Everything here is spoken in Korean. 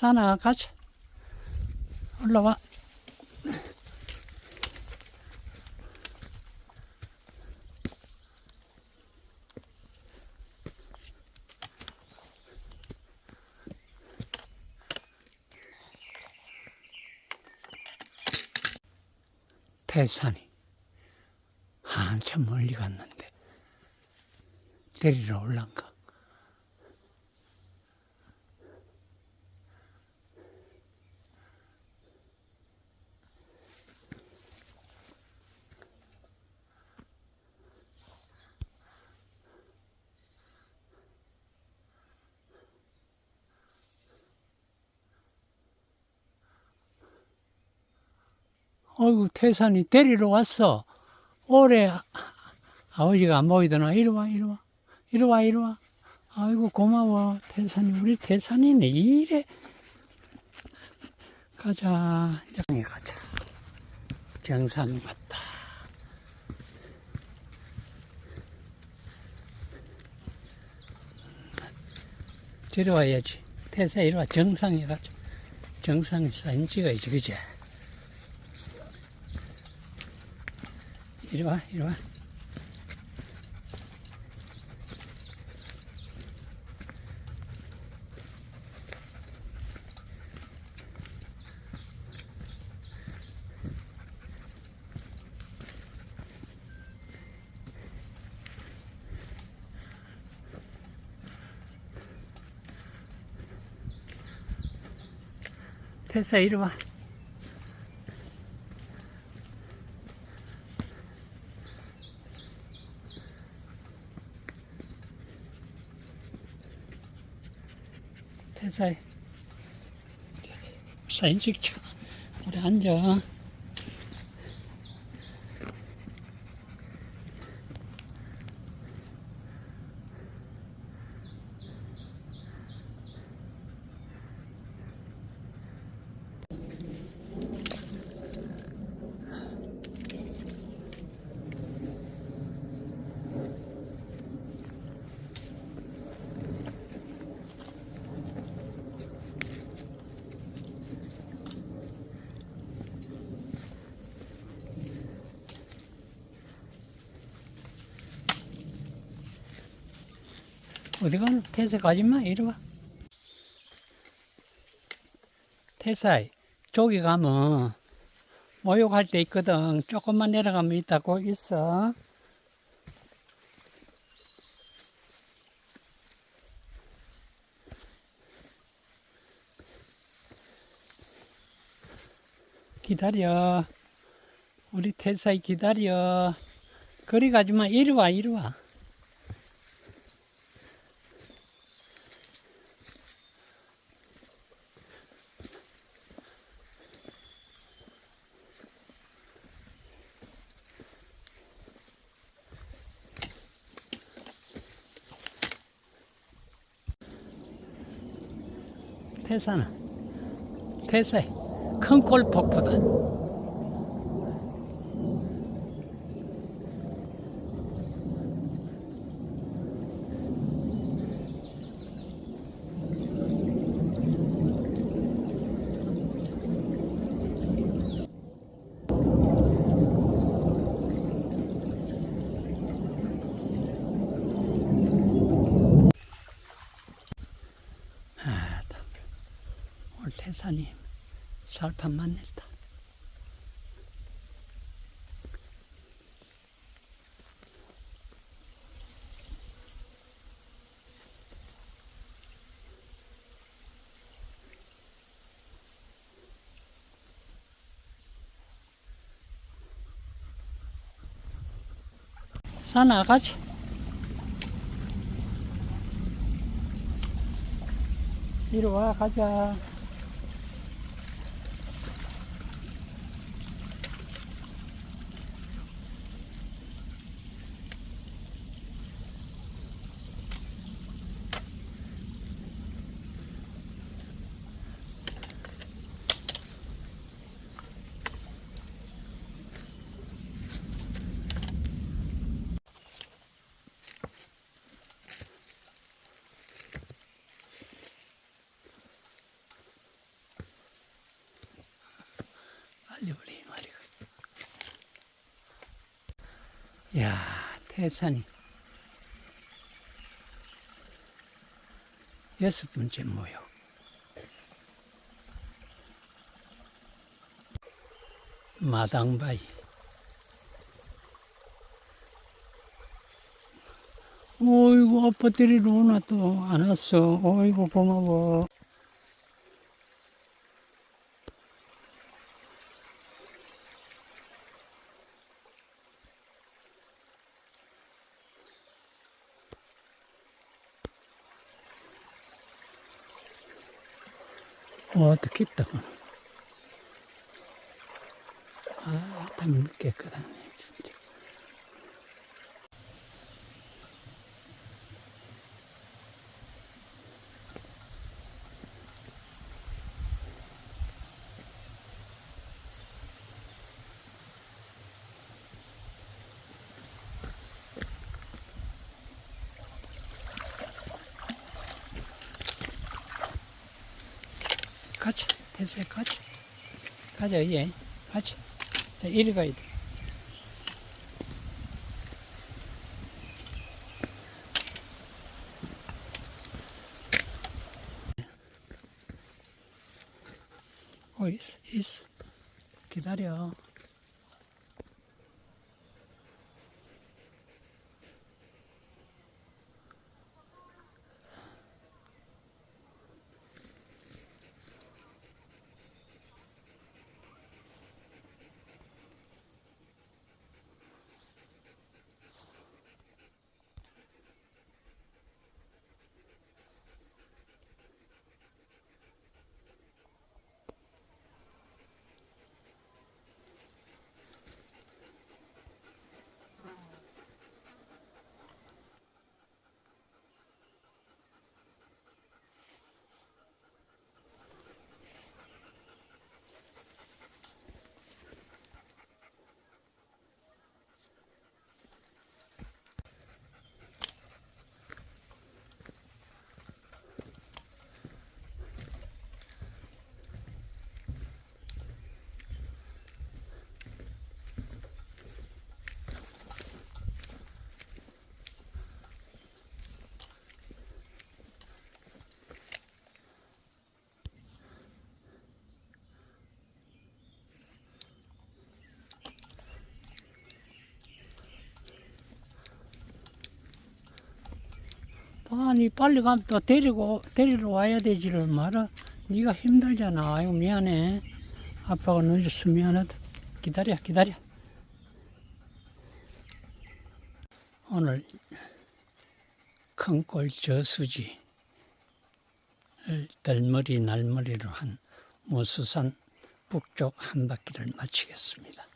산아, 가자. 올라와. 태산이 한참 멀리 갔는데 데리러 올란가. 어이구, 태산이 데리러 왔어. 올해 아버지가 안 보이더나. 이리 와, 이리 와. 이리 와, 이리 와. 아이고, 고마워. 태산이, 우리 태산이네. 이래. 가자. 정상에 가자. 정상에 왔다. 저리 와야지. 태사 이리 와. 정상에 가자. 정상에 사진 찍어야지, 그지? 이리 와, 이리 와. 태사 이리 와. 태사 사진 찍자. 우리 앉아. 어디 가노? 태사 가지마. 이리 와. 태사이, 저기 가면 목욕할 때 있거든. 조금만 내려가면 있다고. 있어. 기다려. 우리 태사이 기다려. 거리 가지마. 이리 와, 이리 와. 태사는 태사이 큰 골폭포다. 태산이 살판만 냈다. 산 아가씨. 이리 와, 가자. 달려버려, 이 마리가. 야, 태산이 6번째 모여. 마당바위. 어이구, 아빠 데리러 오나 또 안 왔어. 어이구, 고마워. 또 깊다, 그거. 아, 땀 깨끗하네, 진짜. 가자, 됐어요, 가자. 가자, 얘. 가자. 자, 이리 가야 돼. 있어, 있어. 기다려. 아니, 빨리 가면 또 데리러 와야 되지를 말아. 네가 힘들잖아. 아이고, 미안해. 아빠가 늦어서 미안하다. 기다려, 기다려. 오늘 큰골 저수지를 들머리 날머리로 한 무수산 북쪽 한 바퀴를 마치겠습니다.